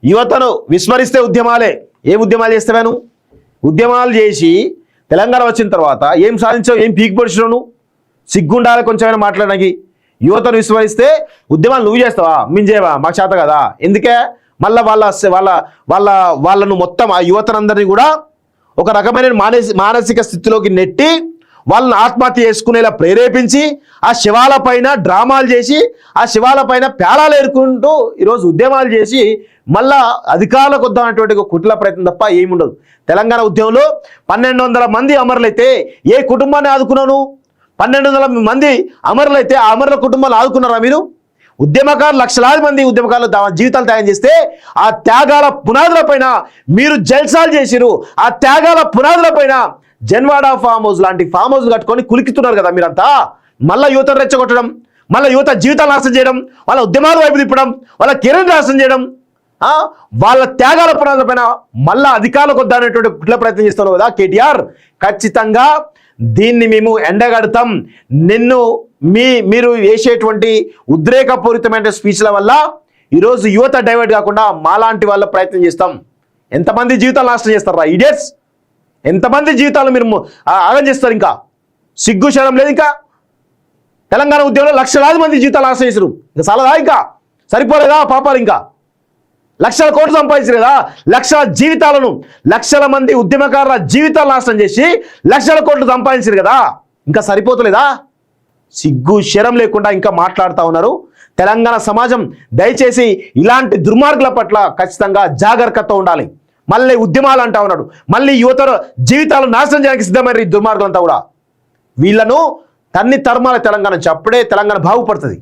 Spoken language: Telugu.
యువతను విస్మరిస్తే ఉద్యమాలే. ఏ ఉద్యమాలు చేస్తావా? ఉద్యమాలు చేసి తెలంగాణ వచ్చిన తర్వాత ఏం సాధించావు? ఏం పీక్ పొడిచినావు? నువ్వు సిగ్గుండాలి కొంచెమైనా మాట్లాడడానికి. యువతను విస్మరిస్తే ఉద్యమాలు నువ్వు చేస్తావా? మేము చేయవా? మాకు చేత కదా. ఎందుకే మళ్ళీ వాళ్ళను మొత్తం ఆ యువతనందరినీ కూడా ఒక రకమైన మానసిక స్థితిలోకి నెట్టి వాళ్ళని ఆత్మహత్య చేసుకునేలా ప్రేరేపించి ఆ శివాల పైన డ్రామాలు చేసి ఆ శివాల పైన పేలాలు ఏరుకుంటూ ఈరోజు ఉద్యమాలు చేసి మళ్ళా అధికారులకు వద్దామనేటువంటి కుట్ల ప్రయత్నం తప్ప ఏముండదు. తెలంగాణ ఉద్యమంలో 1200 మంది అమరులైతే ఏ కుటుంబాన్ని ఆదుకున్నాను? 1200 మంది అమరులైతే ఆ అమరుల కుటుంబాలు ఆదుకున్నారా మీరు? ఉద్యమకారులు లక్షలాది మంది ఉద్యమకారులు జీవితాలు త్యాగం చేస్తే ఆ త్యాగాల పునాదుల పైన మీరు జల్సాలు చేసిరు. ఆ త్యాగాల పునాదుల పైన జన్వాడ ఫామ్ హౌస్ లాంటి ఫామ్ హౌస్ కట్టుకొని కులికితున్నారు కదా మీరంతా. మళ్ళీ యువతను రెచ్చగొట్టడం, మళ్ళీ యువత జీవితాలు నాశనం చేయడం, వాళ్ళ ఉద్యమాల వైపు తిప్పడం, వాళ్ళ కెరీర్ నాశనం చేయడం, వాళ్ళ త్యాగాల పునాదుల పైన మళ్ళీ అధికారులకు వద్దనేటువంటి కుట్ల ప్రయత్నం చేస్తున్నావు కదా కేటీఆర్. ఖచ్చితంగా దీన్ని మేము ఎండగడతాం. మీరు వేసేటువంటి ఉద్రేకపూరితమైన స్పీచ్ల వల్ల ఈరోజు యువత డైవర్ట్ కాకుండా మాలాంటి వాళ్ళ ప్రయత్నం చేస్తాం. ఎంతమంది జీవితాలు నాశనం చేస్తారా ఇడియట్స్? ఎంతమంది జీవితాలు మీరు ఆగం చేస్తారు? ఇంకా సిగ్గు శరం లేదు. ఇంకా తెలంగాణ ఉద్యమంలో లక్షలాది మంది జీవితాలు నాశనం చేశారు. ఇంకా చాలదా? ఇంకా సరిపోలేదా పాపాలు? ఇంకా లక్షల కోట్లు సంపాదించారు కదా. లక్షల జీవితాలను, లక్షల మంది ఉద్యమకారుల జీవితాలు నాశనం చేసి లక్షల కోట్లు సంపాదించారు కదా. ఇంకా సరిపోతలేదా? సిగ్గు శరం లేకుండా ఇంకా మాట్లాడుతూ ఉన్నారు. తెలంగాణ సమాజం దయచేసి ఇలాంటి దుర్మార్గుల పట్ల ఖచ్చితంగా జాగరూకత ఉండాలి. మళ్ళీ ఉద్యమాలు అంటా ఉన్నాడు, మళ్ళీ యువత జీవితాలు నాశనం చేయడానికి సిద్ధమైన ఈ దుర్మార్గులంతా కూడా వీళ్ళను తన్ని తరమాల తెలంగాణ నుంచి. అప్పుడే తెలంగాణ బాగుపడుతుంది.